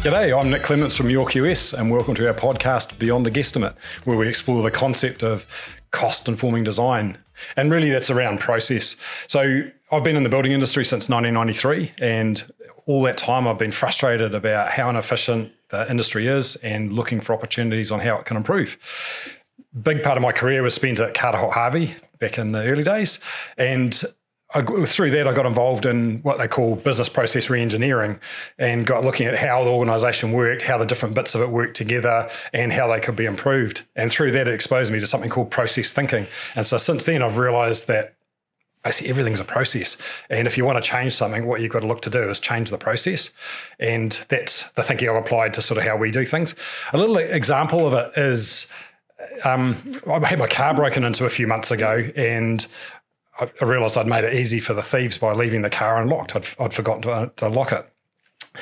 G'day, I'm Nick Clements from YourQS and welcome to our podcast Beyond the Guesstimate, where we explore the concept of cost-informing design. And really that's around process. So I've been in the building industry since 1993 and all that time I've been frustrated about how inefficient the industry is and looking for opportunities on how it can improve. Big part of my career was spent at Carter Holt Harvey back in the early days, and through that, I got involved in what they call business process reengineering and got looking at how the organisation worked, how the different bits of it worked together and how they could be improved. And through that, it exposed me to something called process thinking. And so since then, I've realised that basically everything's a process. And if you want to change something, what you've got to look to do is change the process. And that's the thinking I've applied to sort of how we do things. A little example of it is I had my car broken into a few months ago and I realised I'd made it easy for the thieves by leaving the car unlocked. I'd forgotten to lock it.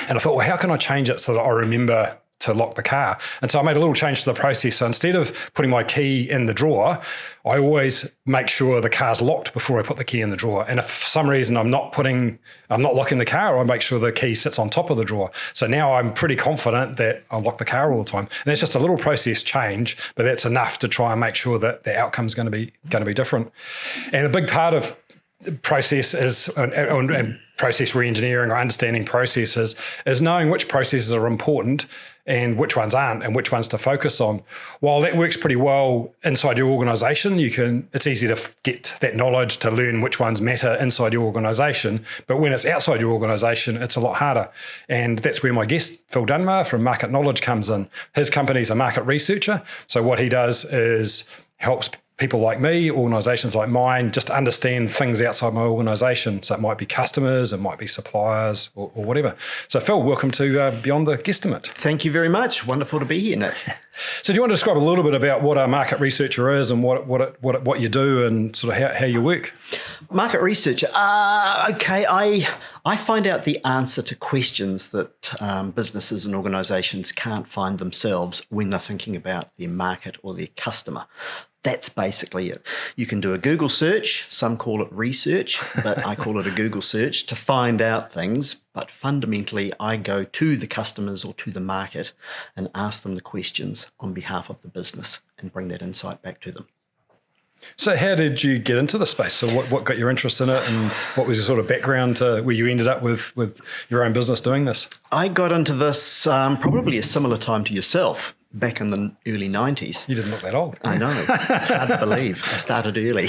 And I thought, well, how can I change it so that I remember to lock the car? And so I made a little change to the process. So instead of putting my key in the drawer, I always make sure the car's locked before I put the key in the drawer. And if for some reason I'm not locking the car, I make sure the key sits on top of the drawer. So now I'm pretty confident that I'll lock the car all the time. And that's just a little process change, but that's enough to try and make sure that the outcome's going to be different. And a big part of process is and process reengineering or understanding processes is knowing which processes are important and which ones aren't and which ones to focus on. While that works pretty well inside your organisation, it's easy to get that knowledge to learn which ones matter inside your organisation. But when it's outside your organisation, it's a lot harder. And that's where my guest, Phil Dunbar from Market Knowledge comes in. His company's a market researcher. So what he does is helps people like me, organisations like mine, just understand things outside my organisation. So it might be customers, it might be suppliers or whatever. So Phil, welcome to Beyond the Guesstimate. Thank you very much. Wonderful to be here, Nick. So do you want to describe a little bit about what a market researcher is and what you do and sort of how you work? Market researcher. Okay, I find out the answer to questions that businesses and organisations can't find themselves when they're thinking about their market or their customer. That's basically it. You can do a Google search. Some call it research, but I call it a Google search to find out things. But fundamentally, I go to the customers or to the market and ask them the questions on behalf of the business and bring that insight back to them. So how did you get into the space? So what got your interest in it and what was your sort of background to where you ended up with your own business doing this? I got into this probably a similar time to yourself. Back in the early 90s. You didn't look that old. I know. It's hard to believe. I started early.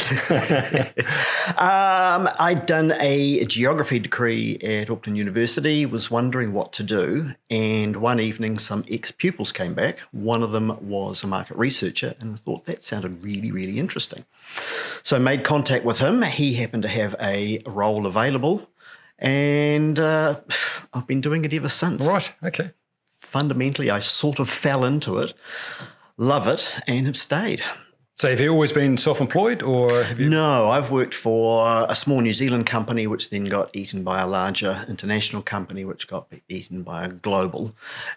I'd done a geography degree at Auckland University, was wondering what to do. And one evening, some ex-pupils came back. One of them was a market researcher, and I thought that sounded really, really interesting. So I made contact with him. He happened to have a role available, and I've been doing it ever since. Right, okay. Fundamentally, I sort of fell into it, love it, and have stayed. So have you always been self-employed or have you? No, I've worked for a small New Zealand company which then got eaten by a larger international company which got eaten by a global.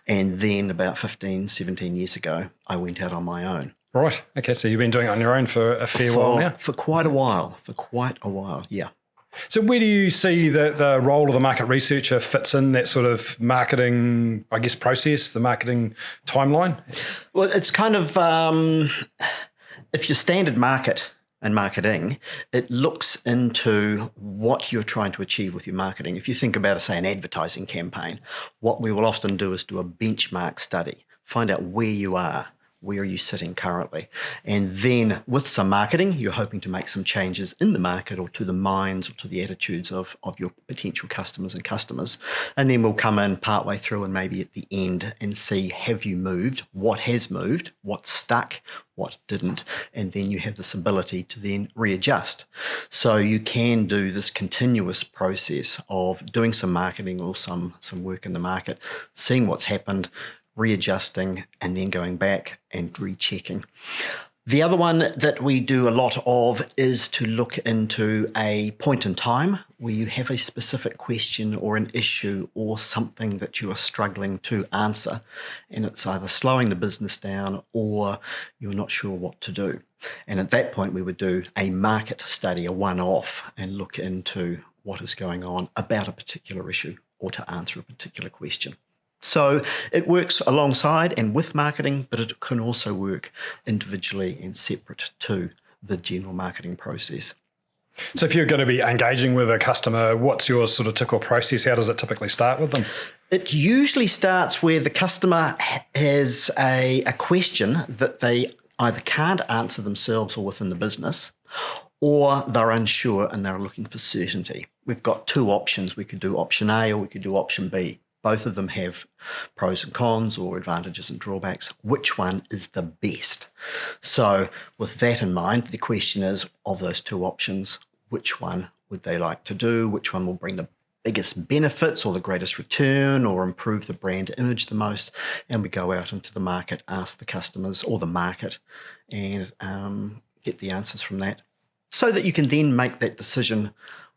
And then about 15, 17 years ago, I went out on my own. Right. Okay, so you've been doing it on your own for a fair while now? For quite a while, yeah. So where do you see the role of the market researcher fits in that sort of marketing, I guess, process, the marketing timeline? Well, it's kind of, if your standard market and marketing, it looks into what you're trying to achieve with your marketing. If you think about, say, an advertising campaign, what we will often do is do a benchmark study, find out where you are. Where are you sitting currently? And then with some marketing, you're hoping to make some changes in the market or to the minds or to the attitudes of your potential customers. And then we'll come in partway through and maybe at the end and see, have you moved? What has moved? What stuck? What didn't? And then you have this ability to then readjust. So you can do this continuous process of doing some marketing or some work in the market, seeing what's happened, readjusting, and then going back and rechecking. The other one that we do a lot of is to look into a point in time where you have a specific question or an issue or something that you are struggling to answer, and it's either slowing the business down or you're not sure what to do. And at that point, we would do a market study, a one-off, and look into what is going on about a particular issue or to answer a particular question. So it works alongside and with marketing, but it can also work individually and separate to the general marketing process. So if you're going to be engaging with a customer, what's your sort of typical process? How does it typically start with them? It usually starts where the customer has a question that they either can't answer themselves or within the business, or they're unsure and they're looking for certainty. We've got two options. We could do option A or we could do option B. Both of them have pros and cons or advantages and drawbacks. Which one is the best? So with that in mind, the question is, of those two options, which one would they like to do? Which one will bring the biggest benefits or the greatest return or improve the brand image the most? And we go out into the market, ask the customers or the market, and get the answers from that, so that you can then make that decision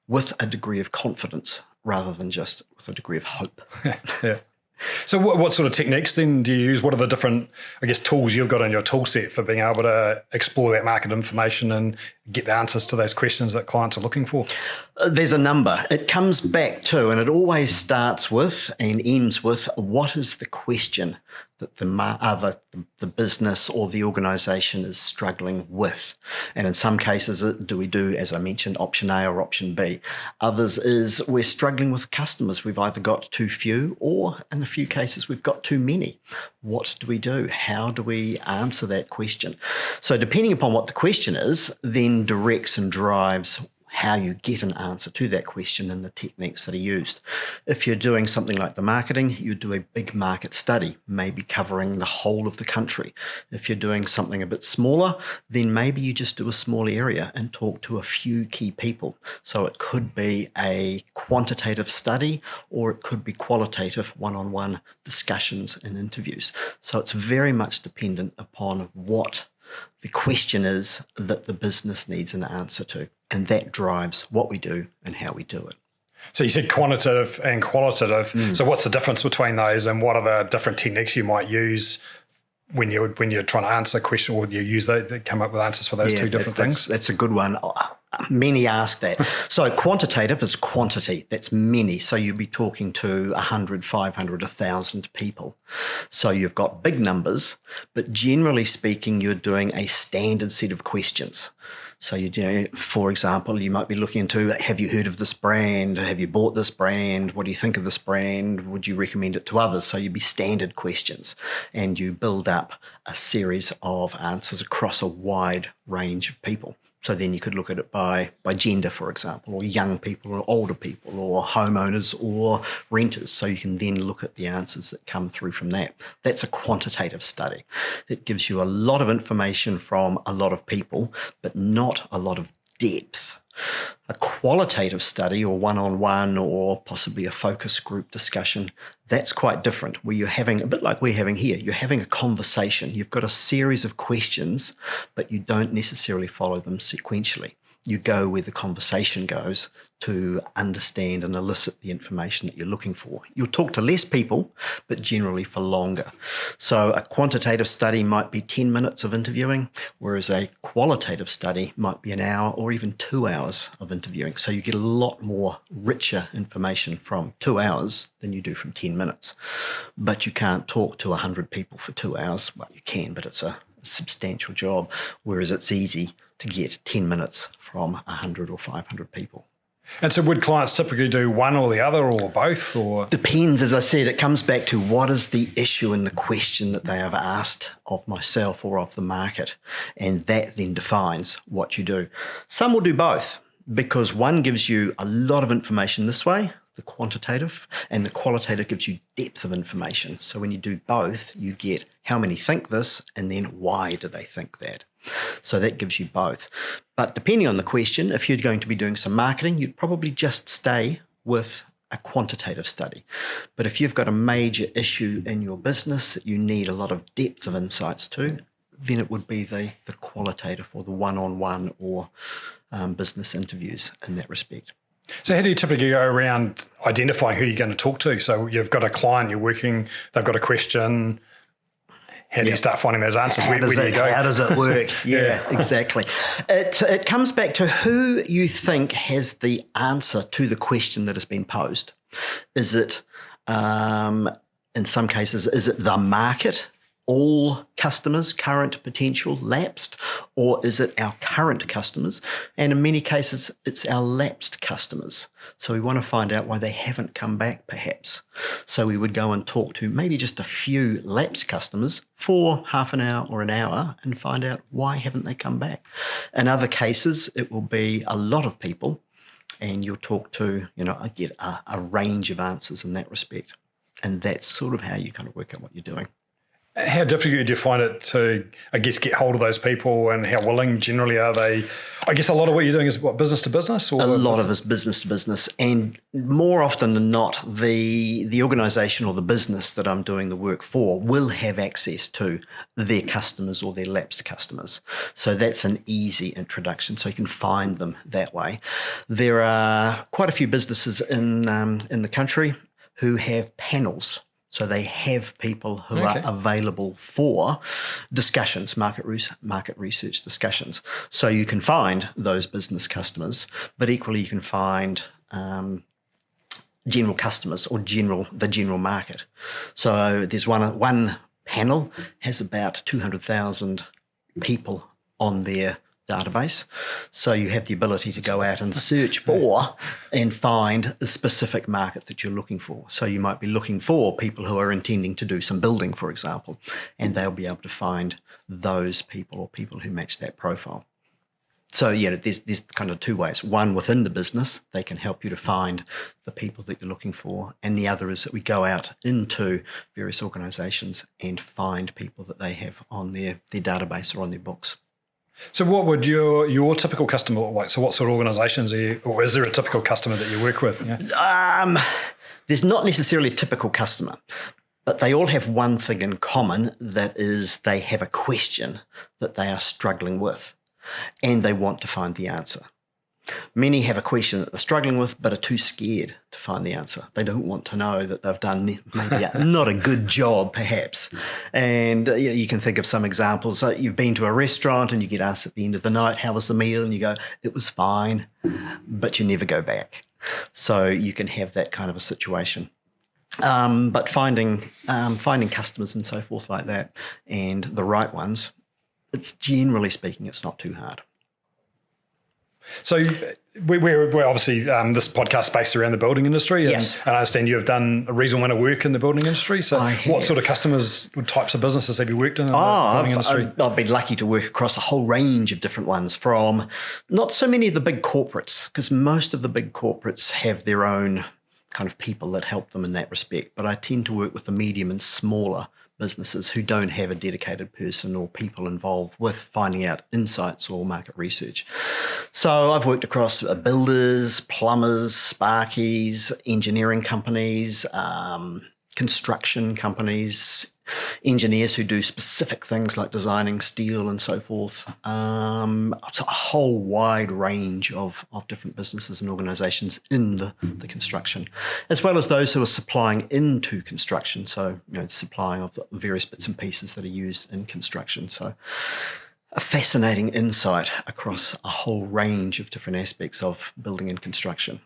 with a degree of confidence rather than just with a degree of hope. Yeah. So what sort of techniques then do you use? What are the different, I guess, tools you've got in your tool set for being able to explore that market information and get the answers to those questions that clients are looking for? There's a number. It comes back to, and it always starts with and ends with, what is the question that the business or the organisation is struggling with? And in some cases, do we do, as I mentioned, option A or option B? Others is we're struggling with customers. We've either got too few or, in a few cases, we've got too many. What do we do? How do we answer that question? So depending upon what the question is, then directs and drives how you get an answer to that question and the techniques that are used. If you're doing something like the marketing, you do a big market study, maybe covering the whole of the country. If you're doing something a bit smaller, then maybe you just do a small area and talk to a few key people. So it could be a quantitative study or it could be qualitative one-on-one discussions and interviews. So it's very much dependent upon what the question is that the business needs an answer to. And that drives what we do and how we do it. So you said quantitative and qualitative. So what's the difference between those, and what are the different techniques you might use when you're trying to answer a question, or you use they come up with answers for those two different things? That's a good one. Many ask that. So quantitative is quantity. That's many. So you'll be talking to 100, 500, 1,000 people. So you've got big numbers, but generally speaking, you're doing a standard set of questions. So for example, you might be looking into, have you heard of this brand? Have you bought this brand? What do you think of this brand? Would you recommend it to others? So you'd be standard questions, and you build up a series of answers across a wide range of people. So then you could look at it by gender, for example, or young people or older people or homeowners or renters. So you can then look at the answers that come through from that. That's a quantitative study. It gives you a lot of information from a lot of people, but not a lot of depth. A qualitative study or one-on-one or possibly a focus group discussion, that's quite different, where you're having, a bit like we're having here, you're having a conversation. You've got a series of questions, but you don't necessarily follow them sequentially. You go where the conversation goes to understand and elicit the information that you're looking for. You'll talk to less people, but generally for longer. So a quantitative study might be 10 minutes of interviewing, whereas a qualitative study might be an hour or even 2 hours of interviewing. So you get a lot more richer information from 2 hours than you do from 10 minutes. But you can't talk to 100 people for 2 hours. Well, you can, but it's a substantial job, whereas it's easy to get 10 minutes from 100 or 500 people. And so would clients typically do one or the other or both? Or depends, as I said. It comes back to what is the issue in the question that they have asked of myself or of the market, and that then defines what you do. Some will do both, because one gives you a lot of information this way, the quantitative, and the qualitative gives you depth of information. So when you do both, you get how many think this, and then why do they think that. So that gives you both. But depending on the question, if you're going to be doing some marketing, you'd probably just stay with a quantitative study. But if you've got a major issue in your business that you need a lot of depth of insights to, then it would be the qualitative or the one-on-one or business interviews in that respect. So how do you typically go around identifying who you're going to talk to? So you've got a client, you're working, they've got a question. How do you start finding those answers? Where do you go? How does it work? Yeah, exactly. It comes back to who you think has the answer to the question that has been posed. Is it In some cases, is it the market, all customers, current, potential, lapsed, or is it our current customers? And in many cases, it's our lapsed customers. So we want to find out why they haven't come back, perhaps. So we would go and talk to maybe just a few lapsed customers for half an hour or an hour and find out why haven't they come back. In other cases, it will be a lot of people, and you'll talk to, get a range of answers in that respect. And that's sort of how you kind of work out what you're doing. How difficult do you find it to, I guess, get hold of those people, and how willing generally are they? I guess a lot of what you're doing is what, business to business? Or a lot of it's business to business. And more often than not, the organisation or the business that I'm doing the work for will have access to their customers or their lapsed customers. So that's an easy introduction. So you can find them that way. There are quite a few businesses in the country who have panels. So they have people who are available for discussions, market research discussions. So you can find those business customers, but equally you can find general customers or the general market. So there's one panel has about 200,000 people on their database. So you have the ability to go out and search for and find the specific market that you're looking for. So you might be looking for people who are intending to do some building, for example, and they'll be able to find those people or people who match that profile. So there's kind of two ways. One, within the business, they can help you to find the people that you're looking for. And the other is that we go out into various organisations and find people that they have on their database or on their books. So what would your typical customer look like? So what sort of organisations are you, or is there a typical customer that you work with? Yeah. There's not necessarily a typical customer, but they all have one thing in common, that is they have a question that they are struggling with and they want to find the answer. Many have a question that they're struggling with but are too scared to find the answer. They don't want to know that they've done maybe not a good job, perhaps. And you can think of some examples. You've been to a restaurant and you get asked at the end of the night, how was the meal? And you go, it was fine, but you never go back. So you can have that kind of a situation. But finding customers and so forth like that, and the right ones, it's generally speaking, it's not too hard. So we're obviously this podcast based around the building industry, and, yes. and I understand you've done a reasonable amount of work in the building industry. So what sort of customers, what types of businesses have you worked in the building industry? I've been lucky to work across a whole range of different ones, from not so many of the big corporates, because most of the big corporates have their own kind of people that help them in that respect. But I tend to work with the medium and smaller businesses who don't have a dedicated person or people involved with finding out insights or market research. So I've worked across builders, plumbers, sparkies, engineering companies, construction companies, engineers who do specific things like designing steel and so forth. It's a whole wide range of different businesses and organisations in the construction, as well as those who are supplying into construction, so supplying of the various bits and pieces that are used in construction. So a fascinating insight across a whole range of different aspects of building and construction.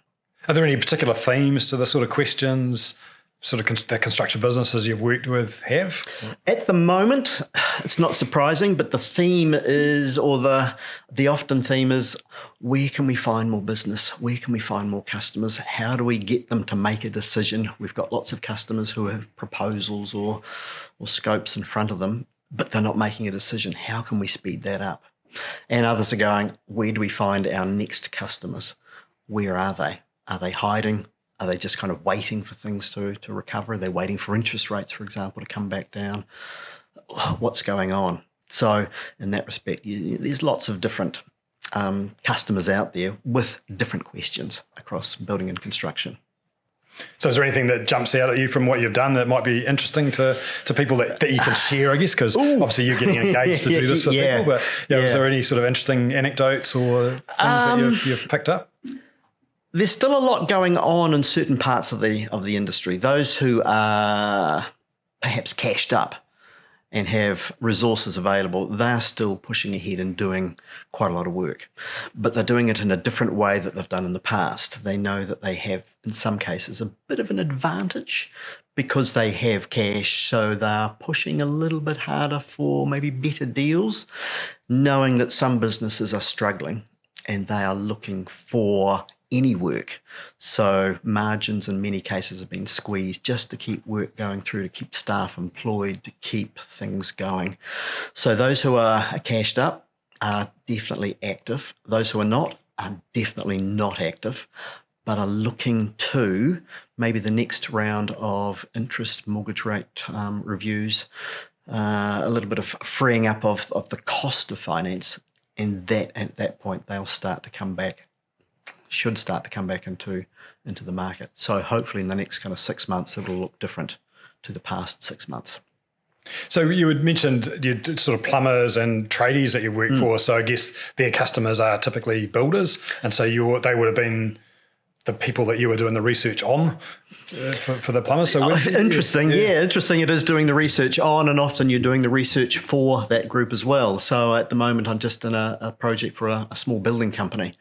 Are there any particular themes to the sort of questions sort of the construction businesses you've worked with have? At the moment, it's not surprising, but the theme is, or the often theme is, where can we find more business? Where can we find more customers? How do we get them to make a decision? We've got lots of customers who have proposals or scopes in front of them, but they're not making a decision. How can we speed that up? And others are going, where do we find our next customers? Where are they? Are they hiding? Are they just kind of waiting for things to recover? Are they waiting for interest rates, for example, to come back down? What's going on? So in that respect, there's lots of different customers out there with different questions across building and construction. So is there anything that jumps out at you from what you've done that might be interesting to people that you can share, I guess, because obviously you're getting engaged to do this for people, but is there any sort of interesting anecdotes or things that you've picked up? There's still a lot going on in certain parts of the industry. Those who are perhaps cashed up and have resources available, they're still pushing ahead and doing quite a lot of work. But they're doing it in a different way that they've done in the past. They know that they have, in some cases, a bit of an advantage because they have cash, so they're pushing a little bit harder for maybe better deals, knowing that some businesses are struggling and they are looking for any work. So margins in many cases have been squeezed just to keep work going through, to keep staff employed, to keep things going. So those who are cashed up are definitely active. Those who are not are definitely not active, but are looking to maybe the next round of interest mortgage rate reviews, a little bit of freeing up of the cost of finance, and that at that point they'll start to come back, should start to come back into the market. So hopefully in the next kind of 6 months, it'll look different to the past 6 months. So you had mentioned you sort of plumbers and tradies that you work for. So I guess their customers are typically builders. And so they would have been the people that you were doing the research on for the plumbers. So interesting. Yeah, interesting. It is doing the research on, and often you're doing the research for that group as well. So at the moment, I'm just in a project for a small building company,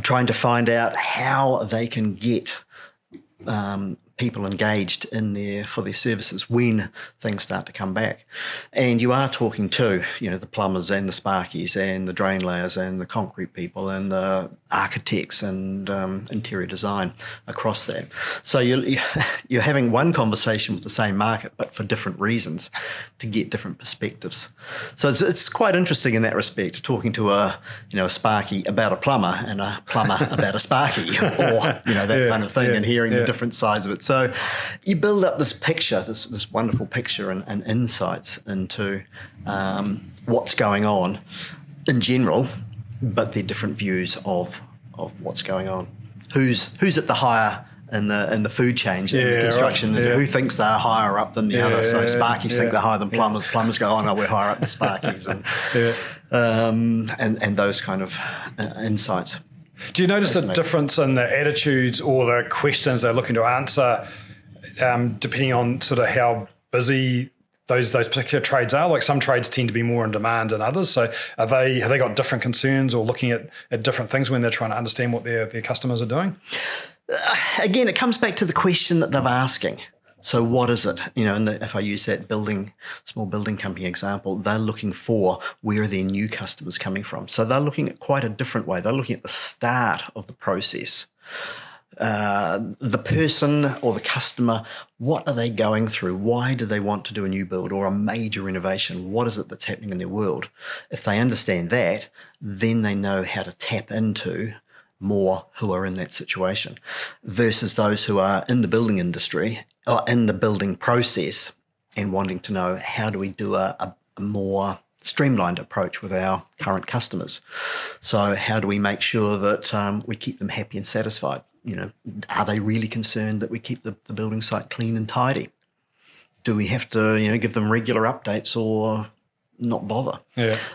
trying to find out how they can get people engaged in there for their services when things start to come back. And you are talking to, the plumbers and the sparkies and the drain layers and the concrete people and the architects and interior design across that. So you're having one conversation with the same market, but for different reasons to get different perspectives. So it's quite interesting in that respect, talking to a sparky about a plumber and a plumber about a sparky, or that kind of thing, and hearing the different sides of it. So you build up this picture, this wonderful picture and insights into what's going on in general, but they're different views of what's going on. Who's at the higher in the food chain in construction, and who thinks they're higher up than the other. So Sparkies think they're higher than plumbers. Plumbers go, oh no, we're higher up than Sparkies, and those kind of insights. Do you notice a difference in the attitudes or the questions they're looking to answer, depending on sort of how busy those particular trades are? Like some trades tend to be more in demand than others. So have they got different concerns or looking at different things when they're trying to understand what their customers are doing? Again, it comes back to the question that they're asking. So what is it? And if I use that small building company example, they're looking for where are their new customers coming from. So they're looking at quite a different way. They're looking at the start of the process. The person or the customer, what are they going through? Why do they want to do a new build or a major renovation? What is it that's happening in their world? If they understand that, then they know how to tap into more who are in that situation versus those who are in the building industry or in the building process and wanting to know how do we do a more streamlined approach with our current customers. So how do we make sure that we keep them happy and satisfied? Are they really concerned that we keep the building site clean and tidy? Do we have to give them regular updates or not bother?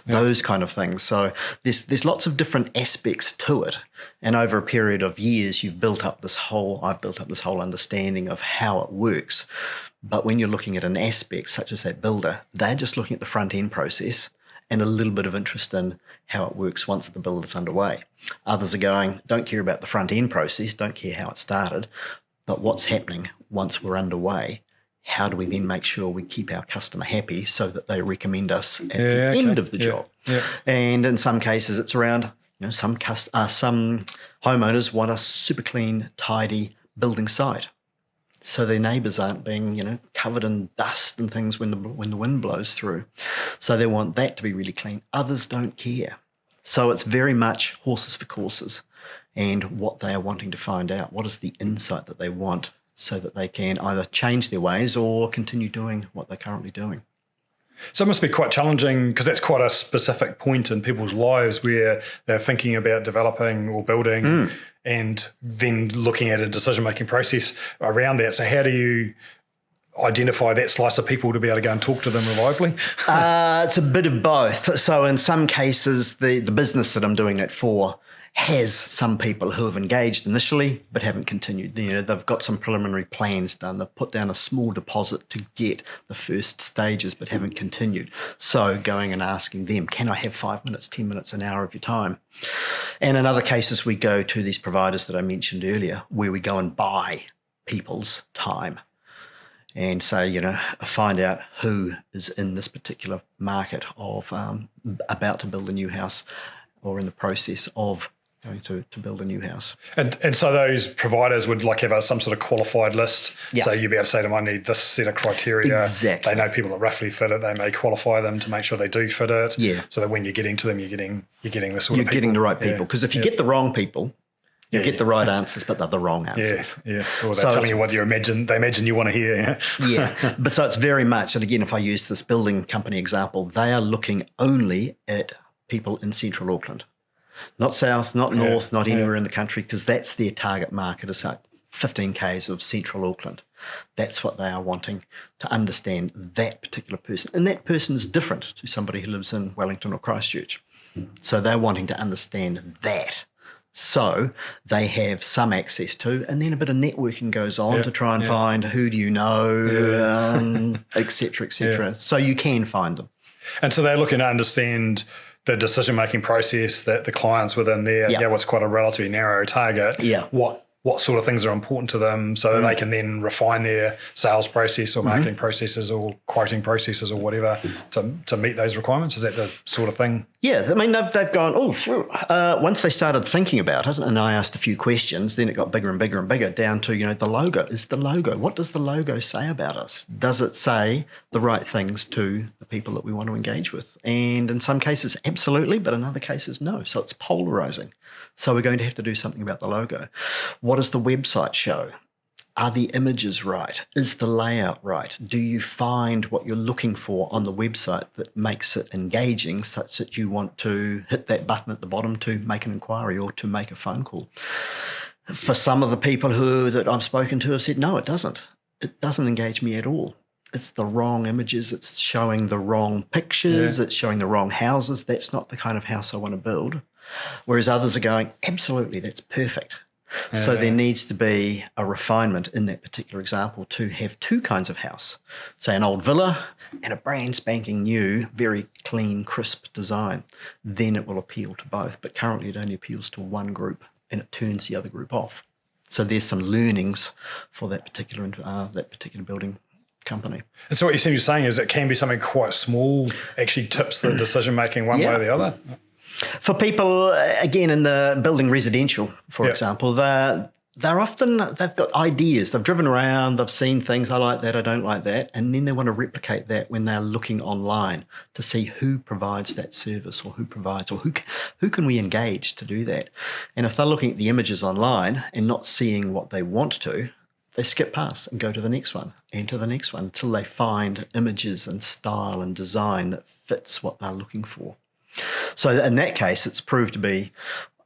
Those kind of things. So there's lots of different aspects to it, and over a period of years I've built up this whole understanding of how it works. But when you're looking at an aspect such as that builder, they're just looking at the front end process and a little bit of interest in how it works once the build is underway. Others are going, don't care about the front end process, don't care how it started, but what's happening once we're underway. How do we then make sure we keep our customer happy so that they recommend us at the end of the job? And in some cases, it's around some homeowners want a super clean, tidy building site, so their neighbours aren't being covered in dust and things when the wind blows through. So they want that to be really clean. Others don't care. So it's very much horses for courses, and what they are wanting to find out. What is the insight that they want, so that they can either change their ways or continue doing what they're currently doing. So it must be quite challenging because that's quite a specific point in people's lives where they're thinking about developing or building and then looking at a decision-making process around that. So how do you identify that slice of people to be able to go and talk to them reliably? It's a bit of both. So in some cases, the business that I'm doing it for has some people who have engaged initially but haven't continued. They've got some preliminary plans done. They've put down a small deposit to get the first stages but haven't continued. So going and asking them, can I have 5 minutes, 10 minutes, an hour of your time? And in other cases, we go to these providers that I mentioned earlier where we go and buy people's time and say, find out who is in this particular market of about to build a new house or in the process of going to build a new house. And so those providers would have some sort of qualified list. Yeah. So you'd be able to say to them, I need this set of criteria. Exactly. They know people that roughly fit it. They may qualify them to make sure they do fit it. Yeah. So that when you're getting to them, you're getting the sort of people. You're getting the right people. Because if you get the wrong people, you get the right answers, but they're the wrong answers. Yeah. Or they're telling you what they imagine you want to hear. Yeah. But so it's very much, and again, if I use this building company example, they are looking only at people in central Auckland. Not south, not north, not anywhere in the country, because that's their target market, is like 15 k's of central Auckland. That's what they are wanting, to understand that particular person. And that person is different to somebody who lives in Wellington or Christchurch. So they're wanting to understand that. So they have some access to, and then a bit of networking goes on to try and find who do you know, et cetera, et cetera. Yeah. So you can find them. And so they're looking to understand the decision-making process that the clients within there, what's quite a relatively narrow target, what sort of things are important to them so that they can then refine their sales process or marketing processes or quoting processes or whatever to meet those requirements. Is that the sort of thing? Yeah, I mean, they've gone, once they started thinking about it, and I asked a few questions, then it got bigger and bigger and bigger, down to, the logo. Is the logo, what does the logo say about us? Does it say the right things to the people that we want to engage with? And in some cases, absolutely, but in other cases, no. So it's polarizing. So we're going to have to do something about the logo. What does the website show? Are the images right? Is the layout right? Do you find what you're looking for on the website that makes it engaging such that you want to hit that button at the bottom to make an inquiry or to make a phone call? For some of the people that I've spoken to have said, no, it doesn't. It doesn't engage me at all. It's the wrong images. It's showing the wrong pictures. It's showing the wrong houses. That's not the kind of house I want to build. Whereas others are going, absolutely, that's perfect. So there needs to be a refinement in that particular example to have two kinds of house, say an old villa and a brand spanking new, very clean, crisp design. Then it will appeal to both. But currently it only appeals to one group and it turns the other group off. So there's some learnings for that particular building company. And so what you're saying is it can be something quite small, actually tips the decision making one way or the other? For people, again, in the building residential, for example, they've got ideas. They've driven around, they've seen things, I like that, I don't like that, and then they want to replicate that when they're looking online to see who provides that service or who can we engage to do that. And if they're looking at the images online and not seeing what they want to, they skip past and go to the next one and to the next one until they find images and style and design that fits what they're looking for. So in that case, it's proved to be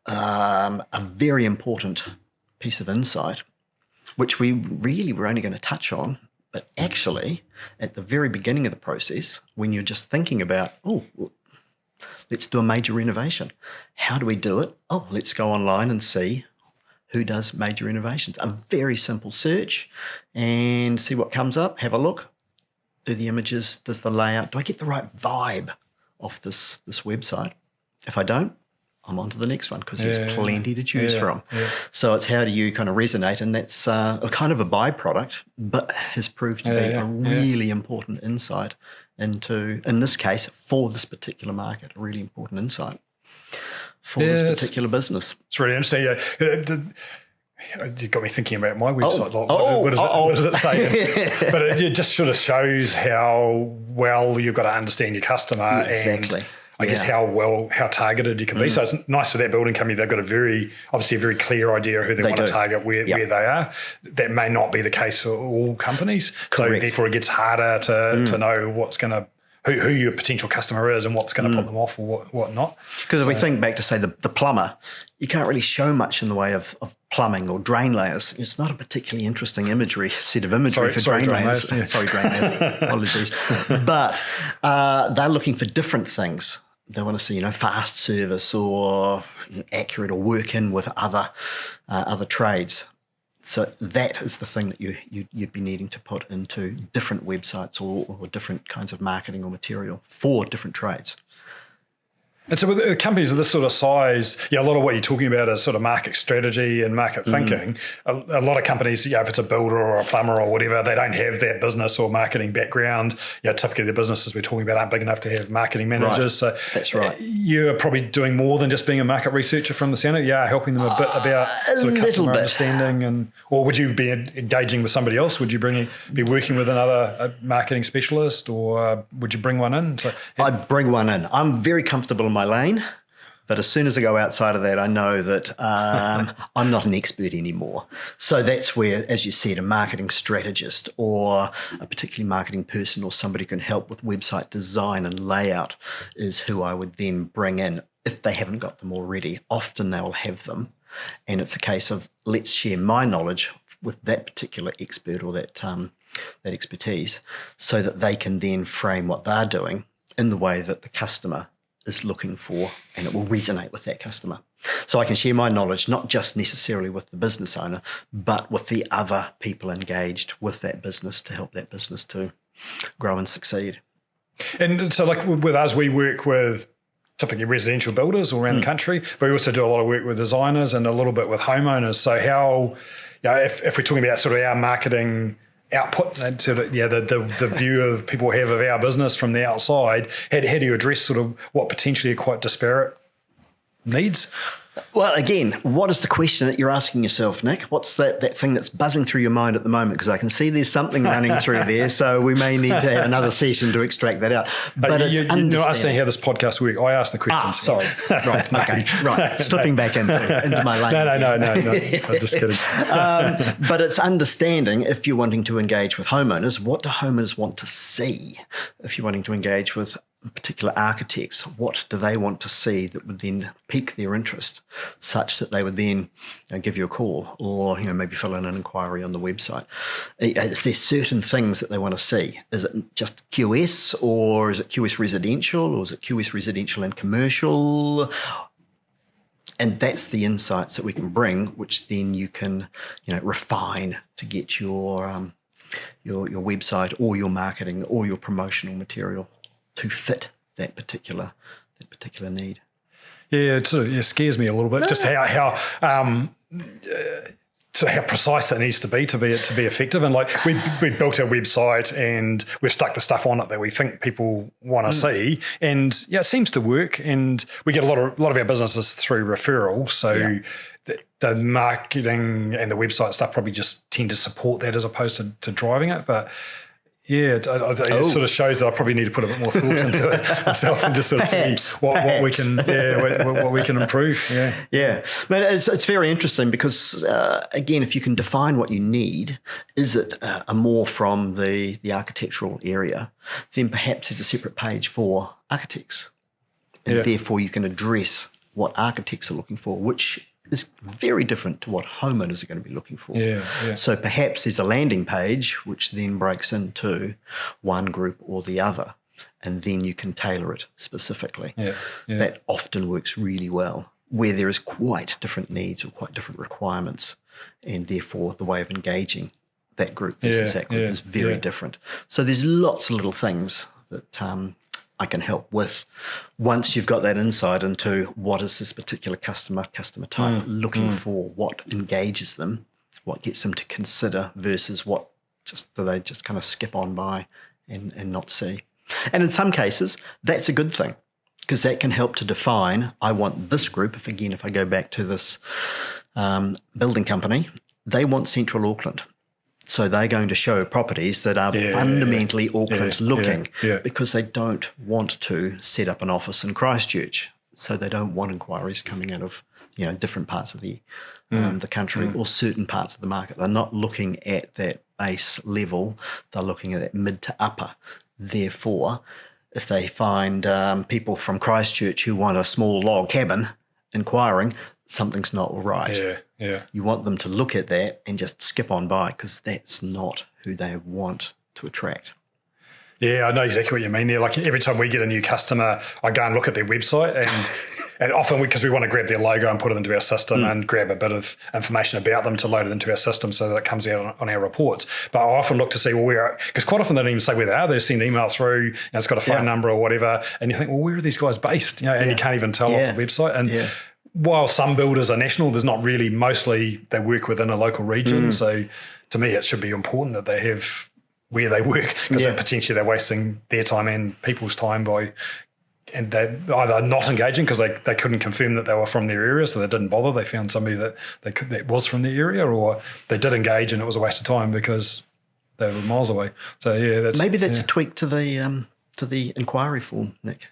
a very important piece of insight, which we really were only going to touch on. But actually, at the very beginning of the process, when you're just thinking about, let's do a major renovation. How do we do it? Let's go online and see who does major renovations. A very simple search and see what comes up, have a look, do the images, does the layout, do I get the right vibe off this website? If I don't, I'm on to the next one because there's plenty to choose from. Yeah. So it's how do you kind of resonate, and that's a kind of a byproduct, but has proved to be a really important insight into, in this case, for this particular market, a really important insight for this particular business. It's really interesting. You got me thinking about my website. What does it say? But it just sort of shows how well you've got to understand your customer and I guess how targeted you can be. So it's nice for that building company. They've got a very clear idea of who they want to target, where they are. That may not be the case for all companies. Correct. So therefore it gets harder to know what's going to, who your potential customer is and what's going to put them off or what not. Because if we think back to, say, the plumber, you can't really show much in the way of plumbing or drain layers. It's not a particularly interesting set of imagery for drain layers. Sorry, drain layers. Apologies. But they're looking for different things They want to see, fast service or accurate or work in with other trades. So that is the thing that you'd be needing to put into different websites or different kinds of marketing or material for different trades. And so with companies of this sort of size, a lot of what you're talking about is sort of market strategy and market thinking. A lot of companies, if it's a builder or a plumber or whatever, they don't have that business or marketing background. Typically the businesses we're talking about aren't big enough to have marketing managers. Right. So that's right. You're probably doing more than just being a market researcher from the sound of it. Yeah, helping them a bit about sort of customer understanding, or would you be engaging with somebody else? Would you be working with a marketing specialist, or would you bring one in? So, I'd bring one in. I'm very comfortable in my lane, but as soon as I go outside of that, I know that I'm not an expert anymore. So that's where, as you said, a marketing strategist or a particularly marketing person or somebody who can help with website design and layout is who I would then bring in if they haven't got them already. Often they'll have them, and it's a case of let's share my knowledge with that particular expert or that expertise so that they can then frame what they're doing in the way that the customer is looking for, and it will resonate with that customer. So I can share my knowledge, not just necessarily with the business owner, but with the other people engaged with that business to help that business to grow and succeed. And so like with us, we work with typically residential builders all around the country, but we also do a lot of work with designers and a little bit with homeowners. So how, if we're talking about sort of our marketing output and sort of the view of people have of our business from the outside, how do you address sort of what potentially are quite disparate needs? Well, again, what is the question that you're asking yourself, Nick? What's that thing that's buzzing through your mind at the moment? Because I can see there's something running through there, so we may need to have another session to extract that out. But you're not asking how this podcast works. I ask the questions. Sorry. Right. Okay. Right. Slipping back into my lane. No. I'm just kidding. But it's understanding, if you're wanting to engage with homeowners, what do homeowners want to see? If you're wanting to engage with particular architects, what do they want to see that would then pique their interest such that they would then give you a call or maybe fill in an inquiry on the website? Is there certain things that they want to see? Is it just QS, or is it QS residential, or is it QS residential and commercial? And that's the insights that we can bring, which then you can refine to get your website or your marketing or your promotional material to fit that particular need. Yeah, it scares me a little bit. Just how precise it needs to be effective. And like we built our website and we've stuck the stuff on it that we think people want to see, and it seems to work. And we get a lot of our businesses through referrals. So the marketing and the website stuff probably just tend to support that as opposed to driving it, but. Yeah, it sort of shows that I probably need to put a bit more thought into it myself and just sort of see what we can what we can improve. Yeah. But it's very interesting because again, if you can define what you need, is it a more from the architectural area, then perhaps there's a separate page for architects, and therefore you can address what architects are looking for, which is very different to what homeowners are going to be looking for. So perhaps there's a landing page which then breaks into one group or the other, and then you can tailor it specifically. That often works really well, where there is quite different needs or quite different requirements, and therefore the way of engaging that group versus that group is very different. So there's lots of little things that I can help with once you've got that insight into what is this particular customer type looking for, what engages them, what gets them to consider versus what do they just kind of skip on by and not see. And in some cases, that's a good thing because that can help to define, I want this group. If I go back to this building company, they want Central Auckland. So they're going to show properties that are fundamentally Auckland looking because they don't want to set up an office in Christchurch. So they don't want inquiries coming out of different parts of the country or certain parts of the market. They're not looking at that base level. They're looking at it mid to upper. Therefore, if they find people from Christchurch who want a small log cabin inquiring, something's not right. You want them to look at that and just skip on by because that's not who they want to attract. Yeah, I know exactly what you mean there. Like every time we get a new customer, I go and look at their website and often because we want to grab their logo and put it into our system and grab a bit of information about them to load it into our system so that it comes out on our reports. But I often look to see, well, because quite often they don't even say where they are. They just send email through and it's got a phone number or whatever. And you think, well, where are these guys based? And you can't even tell off the website. And while some builders are national, there's not really, mostly they work within a local region. So to me, it should be important that they have where they work because potentially they're wasting their time and people's time and they're either not engaging because they couldn't confirm that they were from their area, so they didn't bother. They found somebody that was from their area, or they did engage and it was a waste of time because they were miles away. So that's a tweak to the inquiry form, Nick.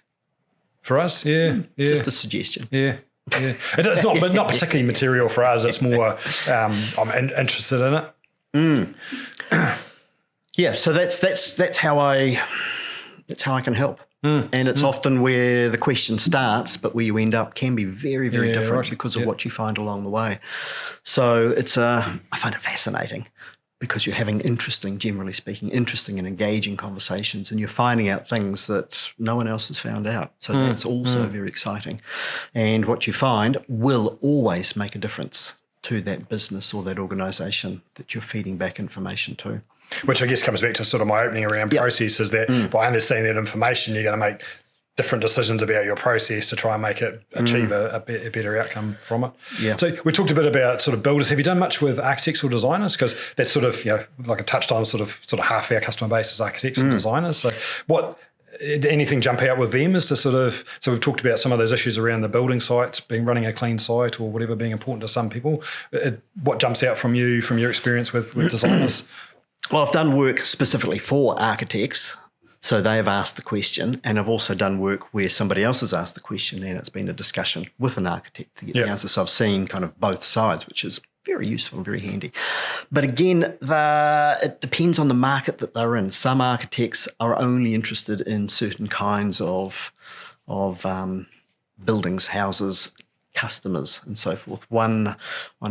For us, just a suggestion. Yeah. It's not, but not particularly material for us. It's more I'm interested in it. Yeah, so that's how I can help. And it's often where the question starts, but where you end up can be very, very different because of what you find along the way. So I find it fascinating because you're having generally speaking, interesting and engaging conversations, and you're finding out things that no one else has found out. So that's also very exciting. And what you find will always make a difference to that business or that organisation that you're feeding back information to. Which I guess comes back to sort of my opening around processes that by understanding that information, you're going to make different decisions about your process to try and make it achieve a better outcome from it. Yeah. So we talked a bit about sort of builders. Have you done much with architects or designers? Because that's sort of, like a touched on sort of half our customer base is architects and designers. So did anything jump out with them as to sort of, so we've talked about some of those issues around the building sites, running a clean site or whatever being important to some people. What jumps out from you, from your experience with designers? Well, I've done work specifically for architects, so they've asked the question, and I've also done work where somebody else has asked the question and it's been a discussion with an architect to get the answer. So I've seen kind of both sides, which is very useful and very handy. But again, it depends on the market that they're in. Some architects are only interested in certain kinds of buildings, houses, customers and so forth. One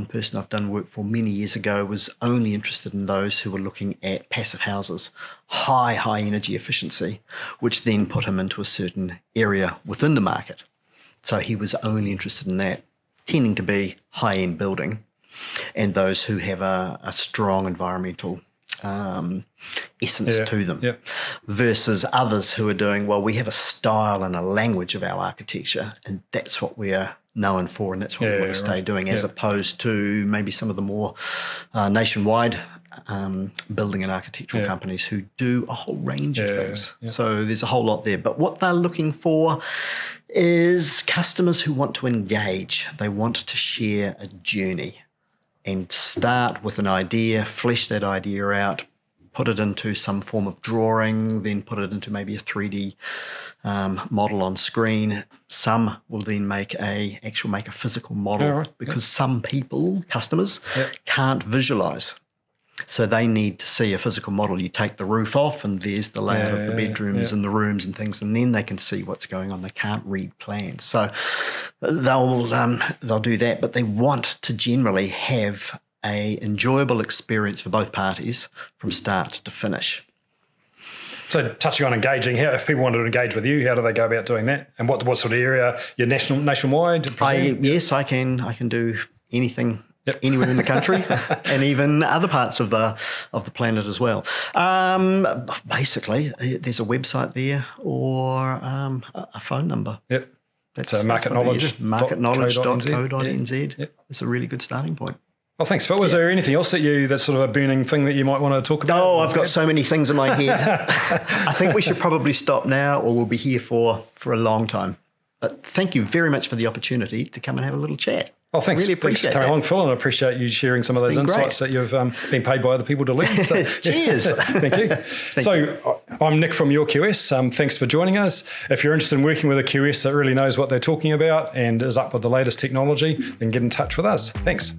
person I've done work for many years ago was only interested in those who were looking at passive houses, high energy efficiency, which then put him into a certain area within the market. So he was only interested in that, tending to be high-end building, and those who have a strong environmental essence to them, versus others who are doing, well, we have a style and a language of our architecture, and that's what we are known for, and that's what we want to stay doing, as opposed to maybe some of the more nationwide building and architectural companies who do a whole range of things. So there's a whole lot there. But what they're looking for is customers who want to engage. They want to share a journey and start with an idea, flesh that idea out, put it into some form of drawing, then put it into maybe a 3D model on screen. Some will then make a physical model because some people, customers, can't visualize. So they need to see a physical model. You take the roof off and there's the layout of the bedrooms and the rooms and things, and then they can see what's going on. They can't read plans. So they'll do that, but they want to generally have an enjoyable experience for both parties from start to finish. So touching on engaging, if people wanted to engage with you, how do they go about doing that? And what sort of area? You're nationwide? Yes, I can do anything. Anywhere in the country and even other parts of the planet as well. Basically, there's a website there or a phone number. That's market knowledge. Marketknowledge.co.nz. It's a really good starting point. Well, thanks, Phil. Was there anything else that's sort of a burning thing that you might want to talk about? Oh, I've got so many things in my head. I think we should probably stop now, or we'll be here for a long time. But thank you very much for the opportunity to come and have a little chat. Oh, thanks. Really thanks for coming along, Phil, and I appreciate you sharing some of those insights that you've been paid by other people to lead. So, cheers. Thank you. I'm Nick from YourQS. Thanks for joining us. If you're interested in working with a QS that really knows what they're talking about and is up with the latest technology, then get in touch with us. Thanks.